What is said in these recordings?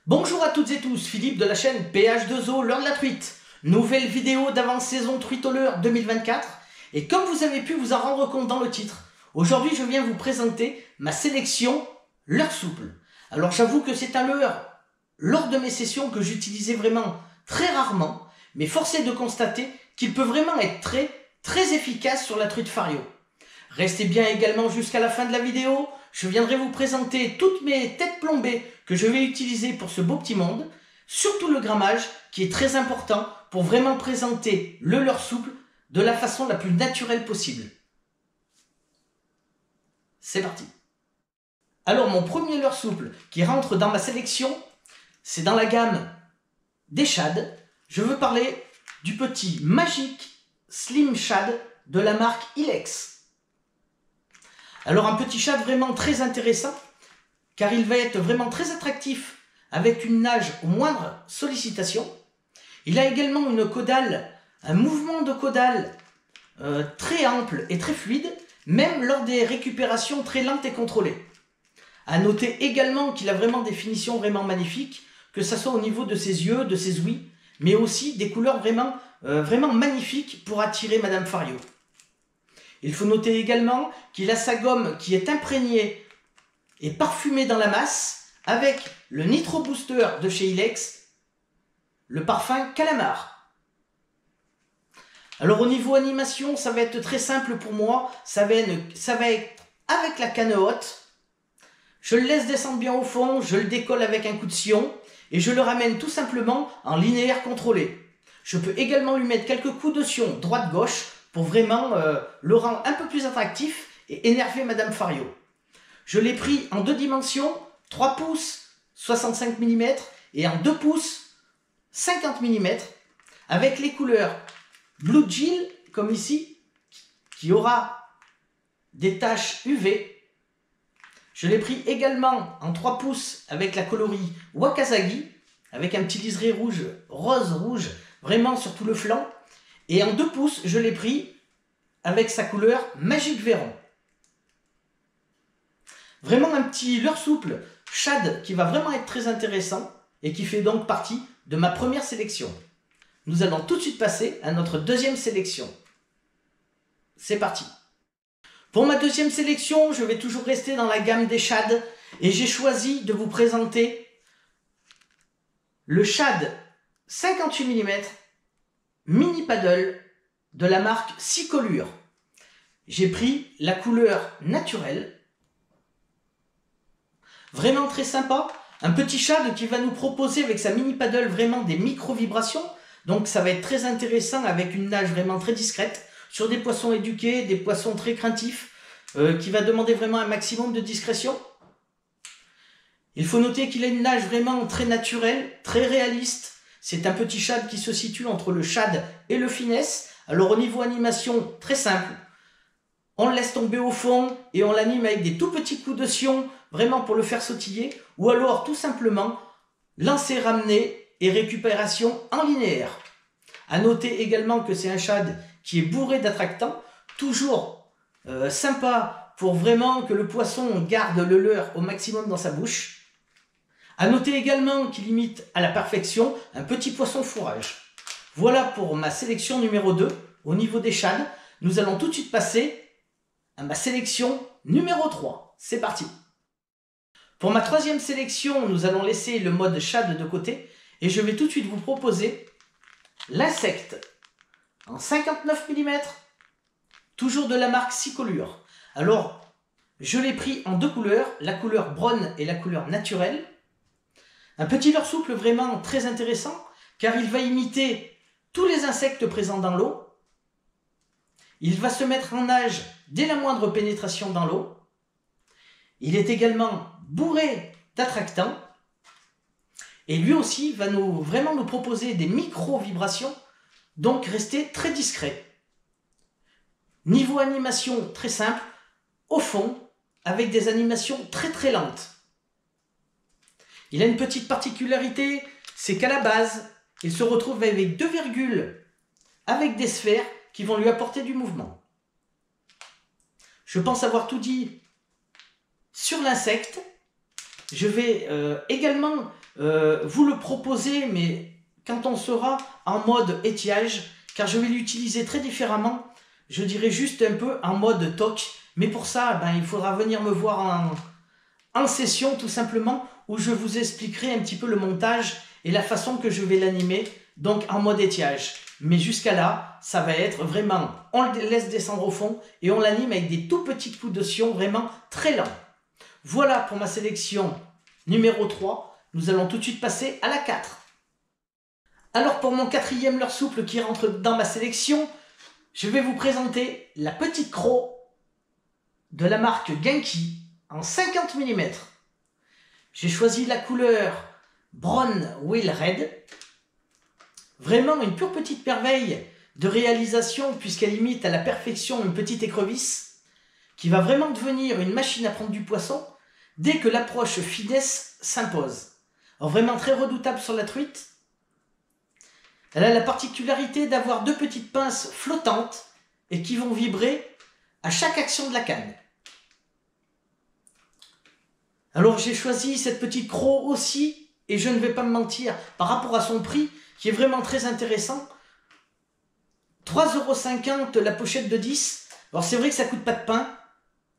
Bonjour à toutes et tous, Philippe de la chaîne PH2O, l'heure de la truite. Nouvelle vidéo d'avant-saison truite au leurre 2024. Et comme vous avez pu vous en rendre compte dans le titre, aujourd'hui je viens vous présenter ma sélection leurre souple. Alors j'avoue que c'est un leurre lors de mes sessions que j'utilisais vraiment très rarement, mais force est de constater qu'il peut vraiment être très efficace sur la truite fario. Restez bien également jusqu'à la fin de la vidéo, je viendrai vous présenter toutes mes têtes plombées que je vais utiliser pour ce beau petit monde, surtout le grammage qui est très important pour vraiment présenter le leurre souple de la façon la plus naturelle possible. C'est parti. Alors mon premier leurre souple qui rentre dans ma sélection, c'est dans la gamme des shad. Je veux parler du petit Magic Slim Shad de la marque Ilex. Alors un petit shad vraiment très intéressant, car il va être vraiment très attractif avec une nage aux moindres sollicitations. Il a également une caudale, un mouvement de caudale très ample et très fluide, même lors des récupérations très lentes et contrôlées. À noter également qu'il a vraiment des finitions vraiment magnifiques, que ce soit au niveau de ses yeux, de ses ouïes, mais aussi des couleurs vraiment magnifiques pour attirer Madame Fario. Il faut noter également qu'il a sa gomme qui est imprégnée et parfumée dans la masse avec le Nitro Booster de chez Ilex, le parfum Calamar. Alors au niveau animation, ça va être très simple pour moi, ça va être avec la canne haute. Je le laisse descendre bien au fond, je le décolle avec un coup de sillon et je le ramène tout simplement en linéaire contrôlé. Je peux également lui mettre quelques coups de sillon droite-gauche pour vraiment le rendre un peu plus attractif et énerver Madame Fario. Je l'ai pris en 2 dimensions, 3 pouces 65 mm et en 2 pouces 50 mm avec les couleurs Blue Jill comme ici qui aura des taches UV. Je l'ai pris également en 3 pouces avec la coloris Wakasagi avec un petit liseré rouge, rose-rouge vraiment sur tout le flanc. Et en 2 pouces, je l'ai pris avec sa couleur Magic Véron. Vraiment un petit leurre souple, shad, qui va vraiment être très intéressant et qui fait donc partie de ma première sélection. Nous allons tout de suite passer à notre deuxième sélection. C'est parti. Pour ma deuxième sélection, je vais toujours rester dans la gamme des shads et j'ai choisi de vous présenter le shad 58 mm mini paddle de la marque Cicolure. J'ai pris la couleur naturelle. Vraiment très sympa. Un petit shad qui va nous proposer avec sa mini paddle vraiment des micro-vibrations. Donc ça va être très intéressant avec une nage vraiment très discrète sur des poissons éduqués, des poissons très craintifs qui va demander vraiment un maximum de discrétion. Il faut noter qu'il a une nage vraiment très naturelle, très réaliste. C'est un petit shad qui se situe entre le shad et le finesse. Alors au niveau animation, très simple. On le laisse tomber au fond et on l'anime avec des tout petits coups de sillon, vraiment pour le faire sautiller. Ou alors tout simplement, lancer, ramener et récupération en linéaire. À noter également que c'est un shad qui est bourré d'attractants. Toujours sympa pour vraiment que le poisson garde le leurre au maximum dans sa bouche. A noter également qu'il imite à la perfection un petit poisson fourrage. Voilà pour ma sélection numéro 2. Au niveau des shads, nous allons tout de suite passer à ma sélection numéro 3. C'est parti. Pour ma troisième sélection, nous allons laisser le mode shad de côté et je vais tout de suite vous proposer l'insecte en 59 mm, toujours de la marque Cicolure. Alors, je l'ai pris en 2 couleurs, la couleur brown et la couleur naturelle. Un petit leurre souple vraiment très intéressant car il va imiter tous les insectes présents dans l'eau. Il va se mettre en nage dès la moindre pénétration dans l'eau. Il est également bourré d'attractants et lui aussi va vraiment nous proposer des micro-vibrations, donc rester très discret. Niveau animation très simple, au fond, avec des animations très lentes. Il a une petite particularité, c'est qu'à la base, il se retrouve avec 2 virgules, avec des sphères qui vont lui apporter du mouvement. Je pense avoir tout dit sur l'insecte. je vais également vous le proposer, mais quand on sera en mode étiage, car je vais l'utiliser très différemment. Je dirais juste un peu en mode toc, mais pour ça, ben, il faudra venir me voir en session tout simplement, où je vous expliquerai un petit peu le montage et la façon que je vais l'animer, donc en mode étiage. Mais jusqu'à là, ça va être vraiment, on le laisse descendre au fond et on l'anime avec des tout petits coups de sion vraiment très lents. Voilà pour ma sélection numéro 3. Nous allons tout de suite passer à la 4. Alors pour mon quatrième leurre souple qui rentre dans ma sélection, je vais vous présenter la petite croc de la marque Genki en 50 mm. J'ai choisi la couleur Brown Wheel Red. Vraiment une pure petite merveille de réalisation puisqu'elle imite à la perfection une petite écrevisse qui va vraiment devenir une machine à prendre du poisson dès que l'approche finesse s'impose. Alors vraiment très redoutable sur la truite. Elle a la particularité d'avoir deux petites pinces flottantes et qui vont vibrer à chaque action de la canne. Alors j'ai choisi cette petite croc aussi, et je ne vais pas me mentir, par rapport à son prix, qui est vraiment très intéressant. 3,50 € la pochette de 10. Alors c'est vrai que ça coûte pas de pain,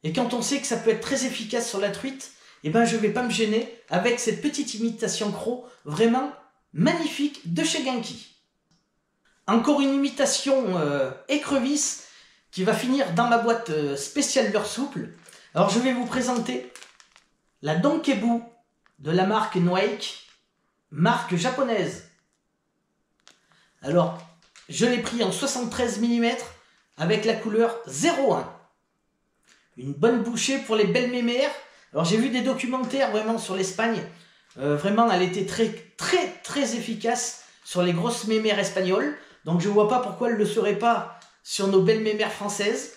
et quand on sait que ça peut être très efficace sur la truite, eh ben je ne vais pas me gêner avec cette petite imitation croc, vraiment magnifique de chez Genki. Encore une imitation écrevisse qui va finir dans ma boîte spéciale leurre souple. Alors je vais vous présenter la Donkebu de la marque Noaik, marque japonaise. Alors je l'ai pris en 73 mm avec la couleur 01. Une bonne bouchée pour les belles mémères. Alors j'ai vu des documentaires vraiment sur l'Espagne. Vraiment elle était très efficace sur les grosses mémères espagnoles. Donc je ne vois pas pourquoi elle ne le serait pas sur nos belles mémères françaises.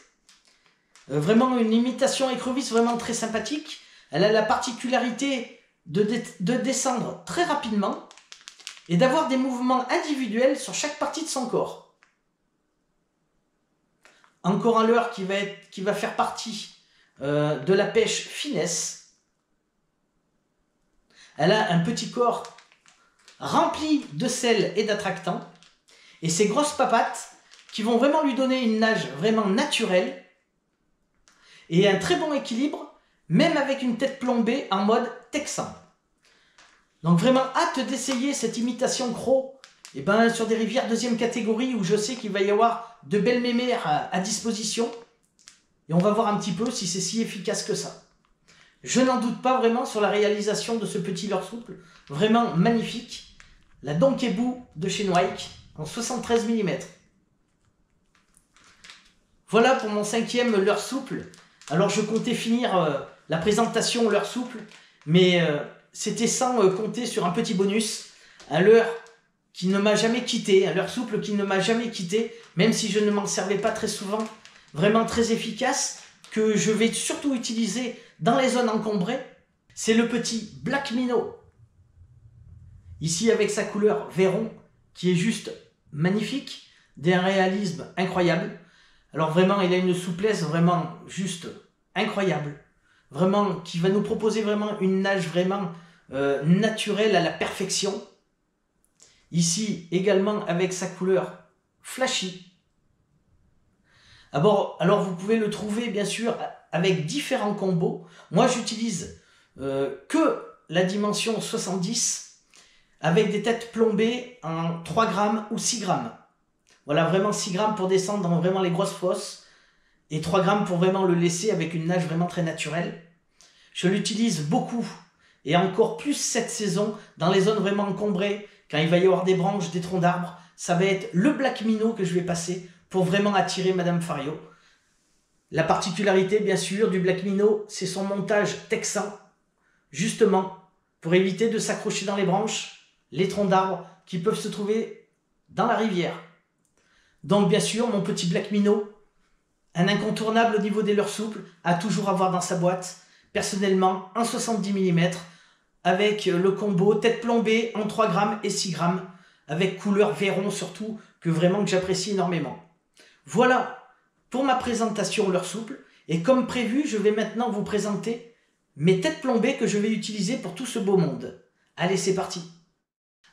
Vraiment une imitation écrevisse vraiment très sympathique. Elle a la particularité de descendre très rapidement et d'avoir des mouvements individuels sur chaque partie de son corps. Encore un leurre qui va faire partie de la pêche finesse. Elle a un petit corps rempli de sel et d'attractants. Et ces grosses papates qui vont vraiment lui donner une nage vraiment naturelle et un très bon équilibre, même avec une tête plombée en mode texan. Donc vraiment hâte d'essayer cette imitation croc sur des rivières deuxième catégorie où je sais qu'il va y avoir de belles mémères à disposition. Et on va voir un petit peu si c'est si efficace que ça. Je n'en doute pas vraiment sur la réalisation de ce petit leurre souple, vraiment magnifique. La Donkebu de chez Noaik en 73 mm. Voilà pour mon cinquième leurre souple. Alors je comptais finir la présentation leurre souple, mais c'était sans compter sur un petit bonus, un leurre qui ne m'a jamais quitté, un leurre souple qui ne m'a jamais quitté, même si je ne m'en servais pas très souvent, vraiment très efficace, que je vais surtout utiliser dans les zones encombrées. C'est le petit Black Minnow. Ici avec sa couleur Véron, qui est juste magnifique, d'un réalisme incroyable. Alors vraiment, il a une souplesse vraiment juste incroyable. Vraiment, qui va nous proposer vraiment une nage vraiment naturelle à la perfection. Ici également avec sa couleur flashy. Alors vous pouvez le trouver bien sûr avec différents combos. Moi j'utilise que la dimension 70 avec des têtes plombées en 3 grammes ou 6 grammes. Voilà, vraiment 6 grammes pour descendre dans vraiment les grosses fosses et 3 grammes pour vraiment le laisser avec une nage vraiment très naturelle. Je l'utilise beaucoup et encore plus cette saison dans les zones vraiment encombrées, quand il va y avoir des branches, des troncs d'arbres. Ça va être le Black Minnow que je vais passer pour vraiment attirer Madame Fario. La particularité bien sûr du Black Minnow, c'est son montage texan, justement pour éviter de s'accrocher dans les branches, les troncs d'arbres qui peuvent se trouver dans la rivière. Donc bien sûr, mon petit Black Minnow, un incontournable au niveau des leurres souples, à toujours avoir dans sa boîte, personnellement en 70 mm, avec le combo tête plombée en 3 grammes et 6 grammes, avec couleur Véron surtout, que j'apprécie énormément. Voilà pour ma présentation leurre souple, et comme prévu, je vais maintenant vous présenter mes têtes plombées que je vais utiliser pour tout ce beau monde. Allez, c'est parti.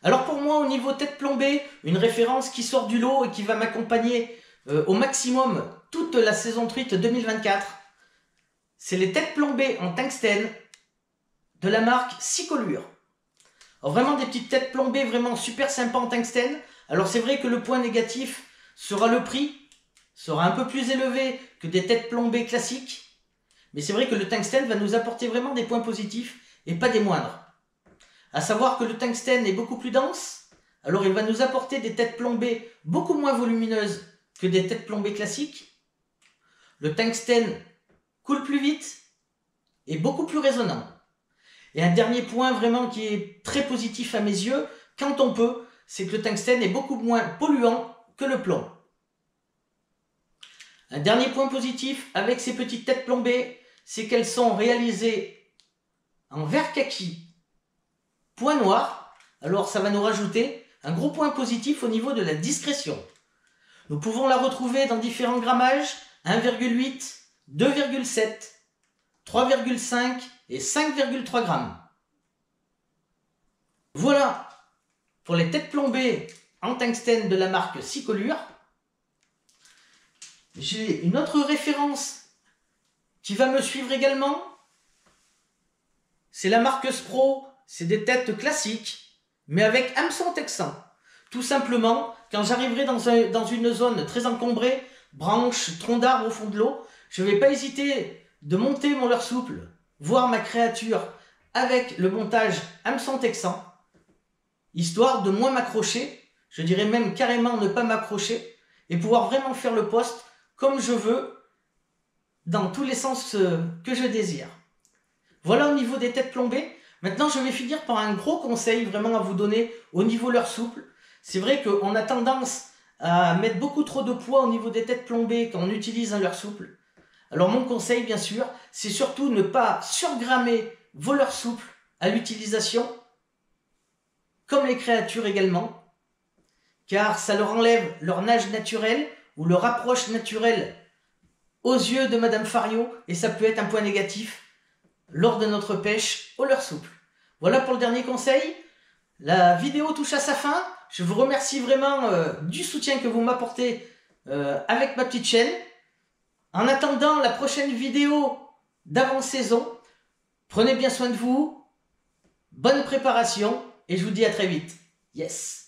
Alors pour moi, au niveau tête plombée, une référence qui sort du lot et qui va m'accompagner au maximum toute la saison truite 2024, c'est les têtes plombées en tungstène de la marque Sicolure. Alors vraiment des petites têtes plombées vraiment super sympas en tungstène. Alors c'est vrai que le point négatif sera le prix, sera un peu plus élevé que des têtes plombées classiques. Mais c'est vrai que le tungstène va nous apporter vraiment des points positifs et pas des moindres. À savoir que le tungstène est beaucoup plus dense, alors il va nous apporter des têtes plombées beaucoup moins volumineuses que des têtes plombées classiques. Le tungstène coule plus vite et beaucoup plus résonnant. Et un dernier point vraiment qui est très positif à mes yeux, quand on peut, c'est que le tungstène est beaucoup moins polluant que le plomb. Un dernier point positif avec ces petites têtes plombées, c'est qu'elles sont réalisées en verre kaki, point noir. Alors ça va nous rajouter un gros point positif au niveau de la discrétion. Nous pouvons la retrouver dans différents grammages, 1,8, 2,7, 3,5 et 5,3 grammes. Voilà pour les têtes plombées en tungstène de la marque Sicolure. J'ai une autre référence qui va me suivre également. C'est la marque Spro. C'est des têtes classiques, mais avec hameçon texan. Tout simplement, quand j'arriverai dans une zone très encombrée, branches, troncs d'arbres au fond de l'eau, je ne vais pas hésiter de monter mon leurre souple, voir ma créature avec le montage hameçon texan, histoire de moins m'accrocher, je dirais même carrément ne pas m'accrocher, et pouvoir vraiment faire le poste comme je veux, dans tous les sens que je désire. Voilà au niveau des têtes plombées. Maintenant, je vais finir par un gros conseil vraiment à vous donner au niveau leurre souple. C'est vrai qu'on a tendance à mettre beaucoup trop de poids au niveau des têtes plombées quand on utilise un leurre souple. Alors mon conseil, bien sûr, c'est surtout ne pas surgrammer vos leurres souples à l'utilisation, comme les créatures également, car ça leur enlève leur nage naturel ou leur approche naturelle aux yeux de Madame Fario, et ça peut être un point négatif lors de notre pêche au leurre souple. Voilà pour le dernier conseil. La vidéo touche à sa fin. Je vous remercie vraiment du soutien que vous m'apportez avec ma petite chaîne. En attendant la prochaine vidéo d'avant-saison, prenez bien soin de vous, bonne préparation et je vous dis à très vite. Yes!